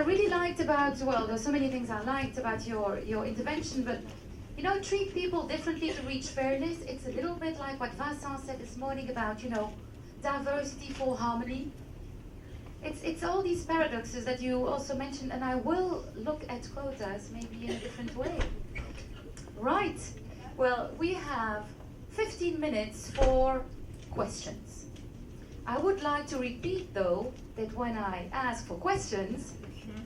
really liked about, well, there's so many things I liked about your intervention, but you know, treat people differently to reach fairness. It's a little bit like what Vincent said this morning about, you know, diversity for harmony. It's all these paradoxes that you also mentioned, and I will look at quotas maybe in a different way. Right. Well, we have 15 minutes for questions. I would like to repeat, though, that when I ask for questions,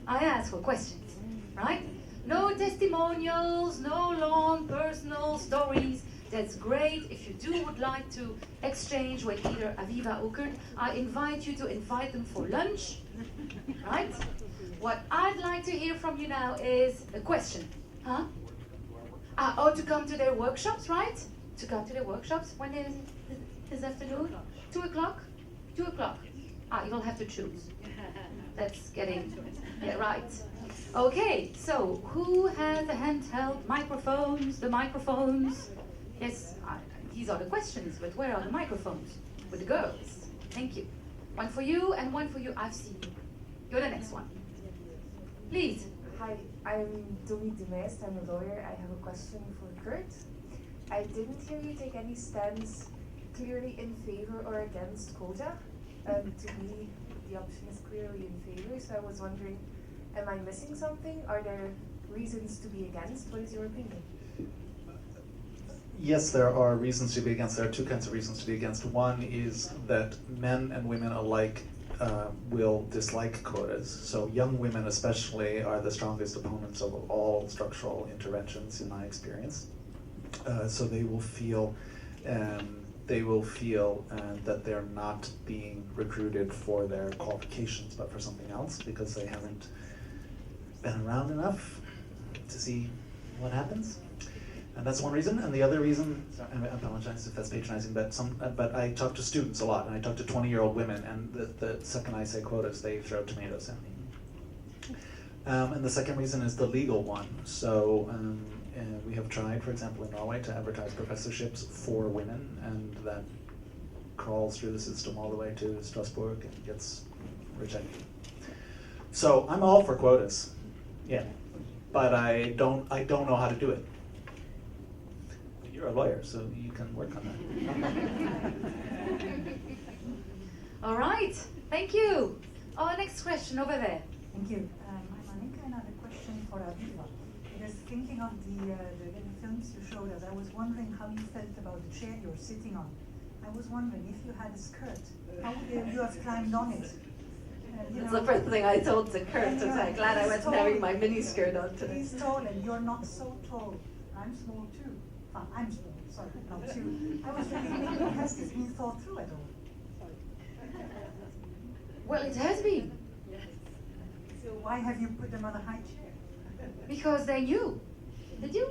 I ask for questions, right? No testimonials, no long personal stories. That's great. If you would like to exchange with either Avivah or Curt, I invite you to invite them for lunch, right? What I'd like to hear from you now is a question, huh? To come to their workshops, right? To come to their workshops. When is it this afternoon? 2 o'clock? 2 o'clock. You'll have to choose. That's getting, yeah, right. Okay, so who has the handheld microphones? The microphones? Yes, these are the questions, but where are the microphones? With the girls. Thank you. One for you and one for you. I've seen you. You're the next one. Please. Hi, I'm Dominique de Meist. I'm a lawyer. I have a question for Curt. I didn't hear you take any stance clearly in favor or against quota. To me, the option is clearly in favor, so I was wondering, am I missing something? Are there reasons to be against? What is your opinion? Yes, there are reasons to be against. There are two kinds of reasons to be against. One is that men and women alike will dislike quotas. So young women especially are the strongest opponents of all structural interventions in my experience. So they will feel that they're not being recruited for their qualifications, but for something else, because they haven't been around enough to see what happens. And that's one reason. And the other reason, sorry, I apologize if that's patronizing, but I talk to students a lot, and I talk to 20-year-old women, and the second I say quotas, they throw tomatoes at me. And the second reason is the legal one. So we have tried, for example, in Norway to advertise professorships for women, and that crawls through the system all the way to Strasbourg and gets rejected. So I'm all for quotas, yeah, but I don't know how to do it. You're a lawyer, so you can work on that. All right, thank you. Next question over there. Thank you. I'm Annika, and I have a question for Avivah. Because thinking of the films you showed us, I was wondering how you felt about the chair you're sitting on. I was wondering if you had a skirt, how would you have climbed on it? That's the first thing I told to Curt. I was like, glad I wasn't having my mini skirt on today. He's tall and you're not so tall. I'm small too. I'm small, sorry, not you. I was really thinking, has this been thought through at all? Well, it has been. So why have you put them on a high chair? Because they knew. Did you?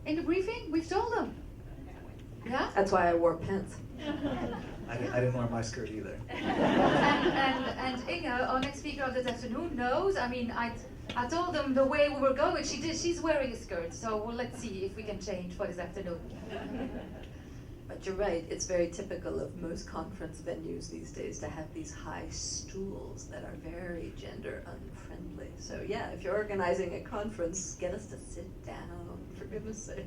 In the briefing, we've told them. Yeah? That's why I wore pants. I didn't wear my skirt either. and Inge, our next speaker of this afternoon, knows. I mean, I told them the way we were going. She's wearing a skirt, so let's see if we can change for this afternoon. But you're right, it's very typical of most conference venues these days to have these high stools that are very gender unfriendly. So yeah, if you're organizing a conference, get us to sit down, for goodness sake.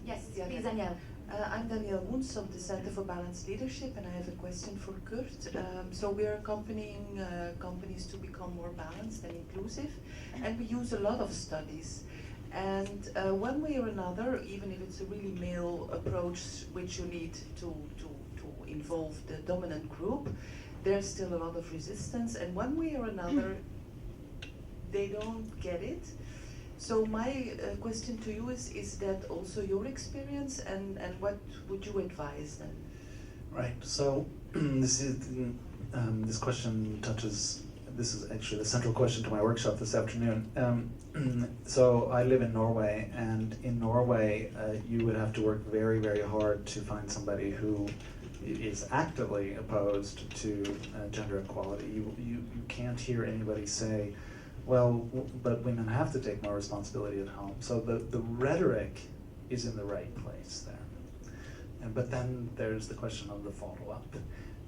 Yes, please, Danielle. I'm Danielle Woens of the Center for Balanced Leadership, and I have a question for Curt. So we're accompanying companies to become more balanced and inclusive, and we use a lot of studies. And one way or another, even if it's a really male approach, which you need to involve the dominant group, there's still a lot of resistance, and one way or another, they don't get it. So my question to you is that also your experience, and what would you advise then? Right. So this question touches. This is actually the central question to my workshop this afternoon. So I live in Norway, and in Norway, you would have to work very, very hard to find somebody who is actively opposed to gender equality. You can't hear anybody say, well, but women have to take more responsibility at home. So the rhetoric is in the right place there. But then there's the question of the follow-up.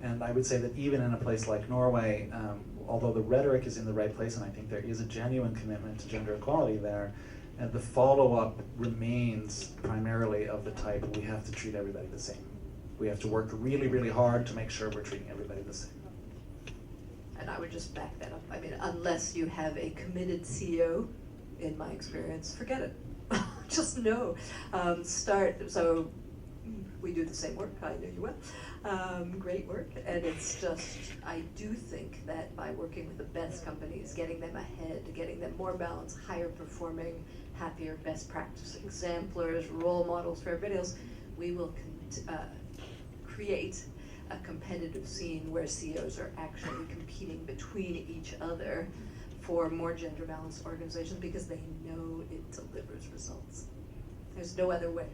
And I would say that even in a place like Norway, although the rhetoric is in the right place, and I think there is a genuine commitment to gender equality there, the follow-up remains primarily of the type, we have to treat everybody the same. We have to work really, really hard to make sure we're treating everybody the same. And I would just back that up. I mean, unless you have a committed CEO, in my experience, forget it. Just no. So we do the same work, I know you will. Great work, and it's just, I do think that by working with the best companies, getting them ahead, getting them more balanced, higher performing, happier, best practice exemplars, role models for everybody else, we will create a competitive scene where CEOs are actually competing between each other for more gender balanced organizations because they know it delivers results. There's no other way.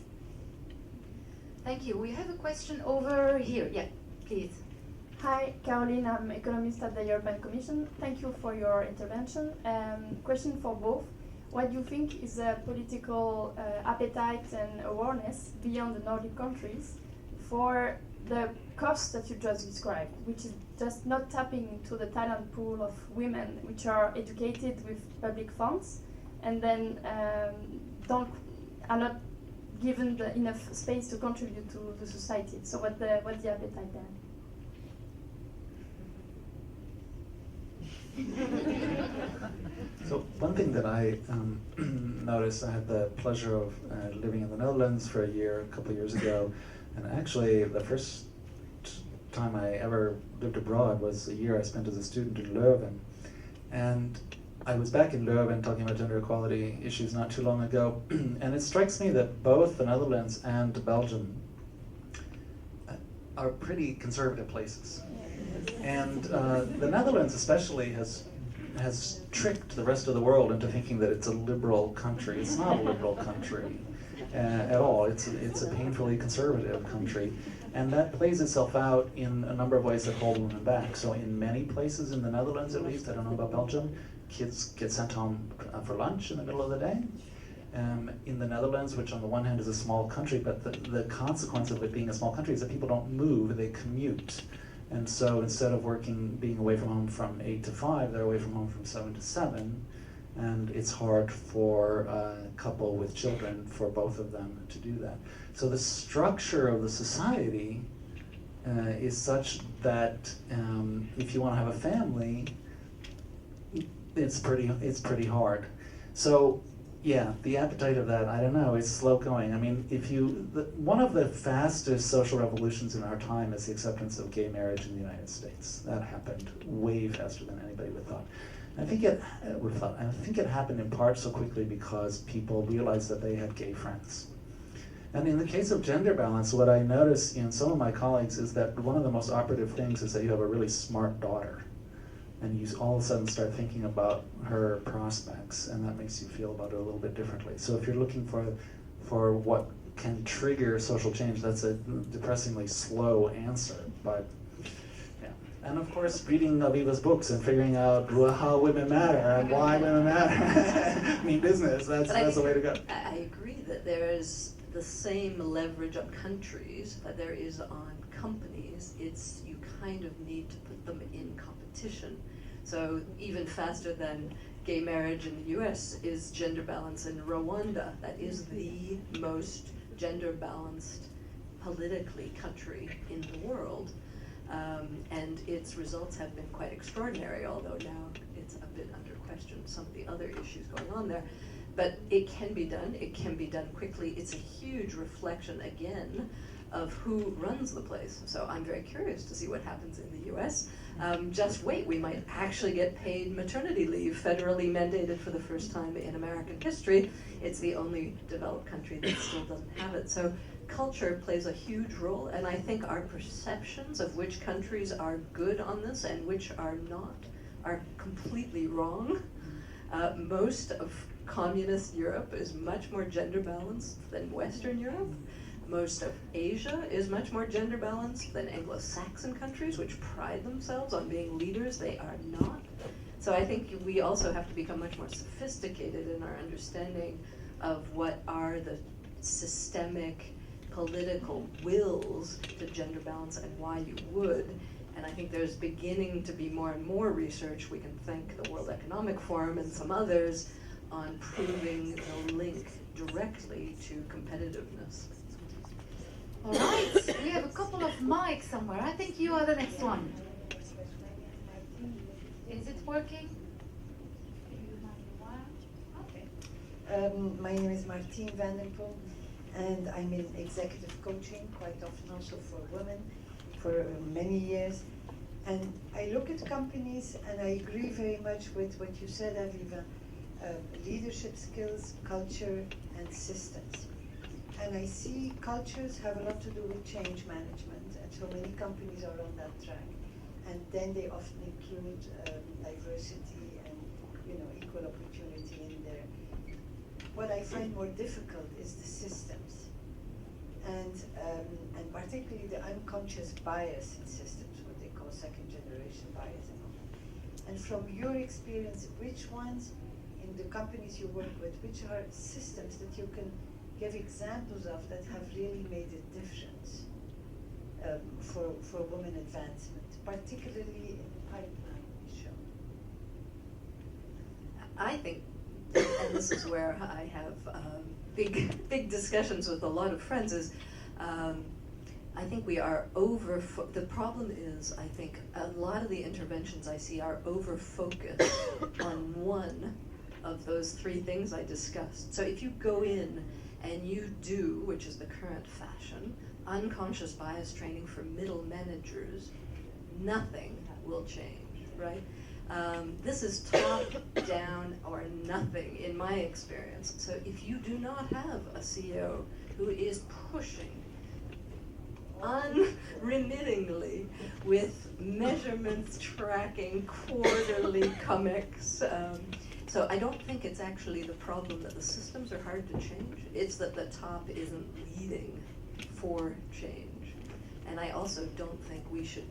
Thank you. We have a question over here. Yeah, please. Hi, Caroline. I'm economist at the European Commission. Thank you for your intervention. Question for both. What do you think is the political appetite and awareness beyond the Nordic countries for the costs that you just described, which is just not tapping into the talent pool of women which are educated with public funds and then are not given enough space to contribute to the society. So what's the appetite there? So one thing that I noticed, I had the pleasure of living in the Netherlands for a year, a couple of years ago, and actually the first time I ever lived abroad was a year I spent as a student in Leuven. And I was back in Leuven talking about gender equality issues not too long ago, and it strikes me that both the Netherlands and Belgium are pretty conservative places. And the Netherlands especially has tricked the rest of the world into thinking that it's a liberal country. It's not a liberal country at all. It's a painfully conservative country. And that plays itself out in a number of ways that hold women back. So in many places in the Netherlands, at least, I don't know about Belgium, kids get sent home for lunch in the middle of the day. In the Netherlands, which on the one hand is a small country, but the consequence of it being a small country is that people don't move, they commute. And so instead of being away from home from 8 to 5, they're away from home from 7 to 7. And it's hard for a couple with children, for both of them to do that. So the structure of the society is such that if you want to have a family, it's pretty hard. So yeah, the appetite of that, I don't know, it's slow going. I mean, one of the fastest social revolutions in our time is the acceptance of gay marriage in the United States. That happened way faster than anybody would have thought. I think it happened in part so quickly because people realized that they had gay friends. And in the case of gender balance, what I notice in some of my colleagues is that one of the most operative things is that you have a really smart daughter. And you all of a sudden start thinking about her prospects, and that makes you feel about it a little bit differently. So if you're looking for what can trigger social change, that's a depressingly slow answer. But yeah, and of course, reading Avivah's books and figuring out how women matter and why women matter. I mean, business. That's the way to go. I agree that there is the same leverage on countries that there is on companies. It's you kind of need to put them in competition. So even faster than gay marriage in the US is gender balance in Rwanda. That is the most gender balanced politically country in the world. And its results have been quite extraordinary, although now it's a bit under question, some of the other issues going on there. But it can be done quickly. It's a huge reflection, again, of who runs the place. So I'm very curious to see what happens in the US. Just wait, we might actually get paid maternity leave, federally mandated for the first time in American history. It's the only developed country that still doesn't have it. So culture plays a huge role, and I think our perceptions of which countries are good on this and which are not are completely wrong. Most of communist Europe is much more gender balanced than Western Europe. Most of Asia is much more gender balanced than Anglo-Saxon countries, which pride themselves on being leaders. They are not. So I think we also have to become much more sophisticated in our understanding of what are the systemic political wills to gender balance and why you would. And I think there's beginning to be more and more research, we can thank the World Economic Forum and some others, on proving the link directly to competitiveness. All right, we have a couple of mics somewhere. I think you are the next one. Is it working? Okay. My name is Martine van den Poel, and I'm in executive coaching, quite often also for women, for many years. And I look at companies, and I agree very much with what you said, Avivah, leadership skills, culture, and systems. And I see cultures have a lot to do with change management, and so many companies are on that track. And then they often include diversity and equal opportunity in there. What I find more difficult is the systems, and particularly the unconscious bias in systems, what they call second generation bias and all that. And from your experience, which ones in the companies you work with, which are systems that you can give examples of that have really made a difference for women advancement, particularly in the pipeline show? I think, and this is where I have big discussions with a lot of friends, is I think we are the problem is, I think a lot of the interventions I see are over-focused on one of those three things I discussed. So if you go in and you do, which is the current fashion, unconscious bias training for middle managers, nothing will change, right? This is top down or nothing in my experience. So if you do not have a CEO who is pushing unremittingly with measurements tracking quarterly comics, so I don't think it's actually the problem that the systems are hard to change. It's that the top isn't leading for change. And I also don't think we should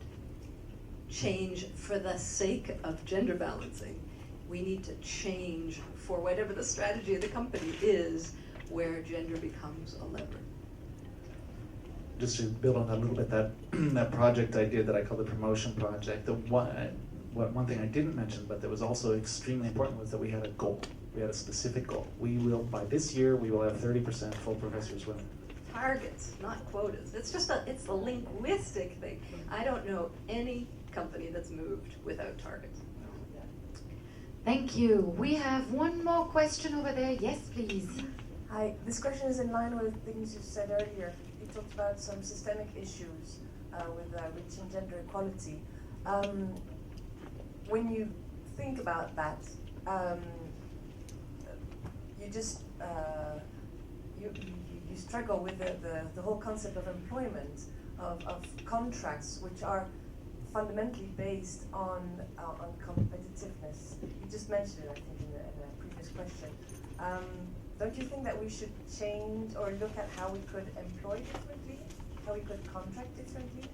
change for the sake of gender balancing. We need to change for whatever the strategy of the company is, where gender becomes a lever. Just to build on that a little bit, that project I did that I call the promotion project, one thing I didn't mention, but that was also extremely important, was that we had a goal. We had a specific goal. We will, by this year, we will have 30% full professors women. Targets, not quotas. It's a linguistic thing. I don't know any company that's moved without targets. Thank you. We have one more question over there. Yes, please. Hi, this question is in line with things you said earlier. You talked about some systemic issues with reaching gender equality. When you think about that, you struggle with the whole concept of employment, of contracts, which are fundamentally based on competitiveness. You just mentioned it, I think, in a previous question. Don't you think that we should change or look at how we could employ differently, how we could contract differently?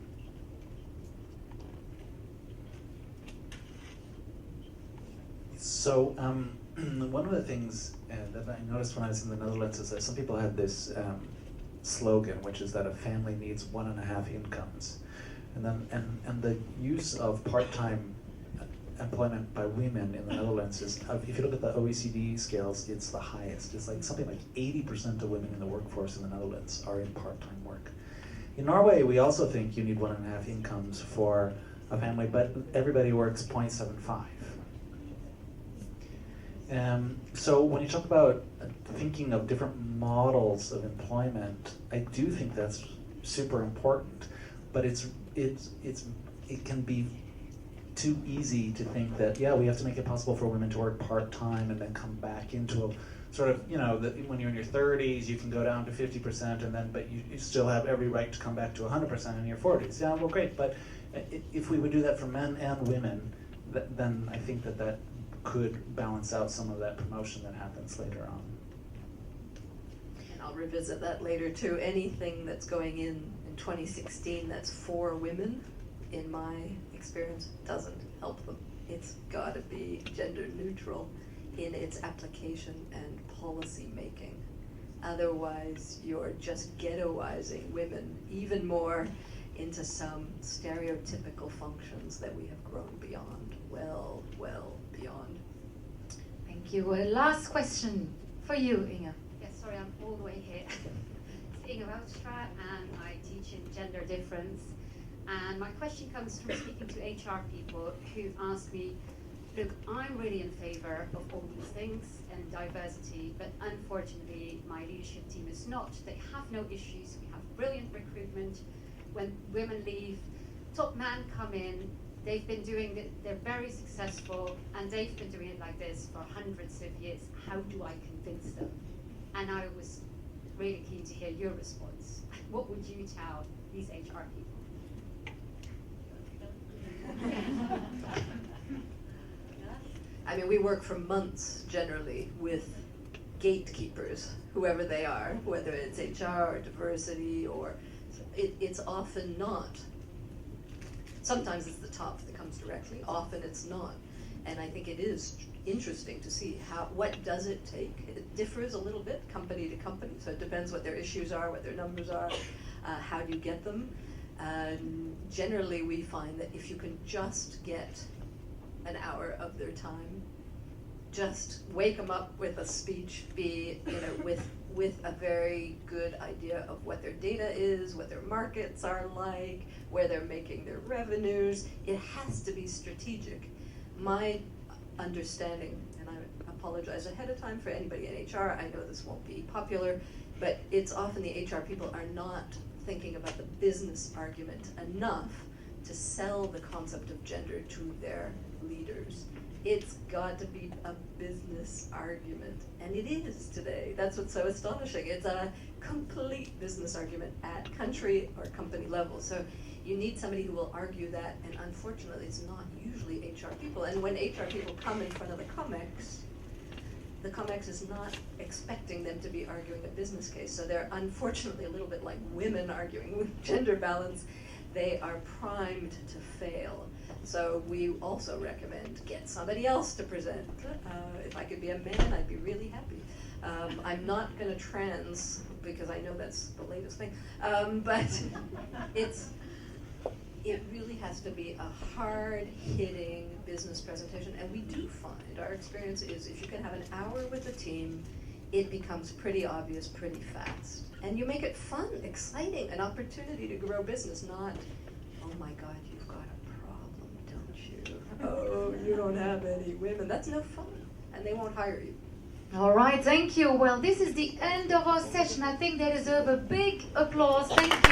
So one of the things that I noticed when I was in the Netherlands is that some people had this slogan, which is that a family needs 1.5 incomes, and the use of part-time employment by women in the Netherlands is, if you look at the OECD scales, it's the highest. It's like something like 80% of women in the workforce in the Netherlands are in part-time work. In Norway, we also think you need 1.5 incomes for a family, but everybody works 0.75. So when you talk about thinking of different models of employment, I do think that's super important, but it can be too easy to think that, yeah, we have to make it possible for women to work part-time and then come back into a sort of, when you're in your 30s, you can go down to 50%, but you still have every right to come back to 100% in your 40s. Yeah, well, great, but if we would do that for men and women, then I think that could balance out some of that promotion that happens later on. And I'll revisit that later too. Anything that's going in 2016 that's for women, in my experience, doesn't help them. It's got to be gender neutral in its application and policy making. Otherwise, you're just ghettoizing women even more into some stereotypical functions that we have grown beyond, well beyond. Thank you. Last question for you, Inge. Yes, sorry, I'm all the way here. It's Inge Wouterstra, and I teach in gender difference. And my question comes from speaking to HR people who ask me, look, I'm really in favor of all these things and diversity, but unfortunately my leadership team is not. They have no issues. We have brilliant recruitment. When women leave, top men come in, they've been doing it, they're very successful, and they've been doing it like this for hundreds of years. How do I convince them? And I was really keen to hear your response. What would you tell these HR people? I mean, we work for months generally with gatekeepers, whoever they are, whether it's HR or diversity, or it's often not. Sometimes it's the top that comes directly, often it's not. And I think it is interesting to see what does it take. It differs a little bit company to company, so it depends what their issues are, what their numbers are, how do you get them. Generally we find that if you can just get an hour of their time, just wake them up with a speech, with a very good idea of what their data is, what their markets are like, where they're making their revenues. It has to be strategic. My understanding, and I apologize ahead of time for anybody in HR, I know this won't be popular, but it's often the HR people are not thinking about the business argument enough to sell the concept of gender to their leaders. It's got to be a business argument, and it is today. That's what's so astonishing. It's a complete business argument at country or company level. So you need somebody who will argue that, and unfortunately it's not usually HR people. And when HR people come in front of the COMEX is not expecting them to be arguing a business case. So they're unfortunately a little bit like women arguing with gender balance. They are primed to fail. So we also recommend get somebody else to present. If I could be a man, I'd be really happy. I'm not going to trans because I know that's the latest thing. But it really has to be a hard-hitting business presentation. And we do find, our experience is if you can have an hour with a team, it becomes pretty obvious pretty fast. And you make it fun, exciting, an opportunity to grow business, not, oh my God, you've got a problem, don't you? Oh, you don't have any women. That's no fun, and they won't hire you. All right, thank you. Well, this is the end of our session. I think they deserve a big applause. Thank you.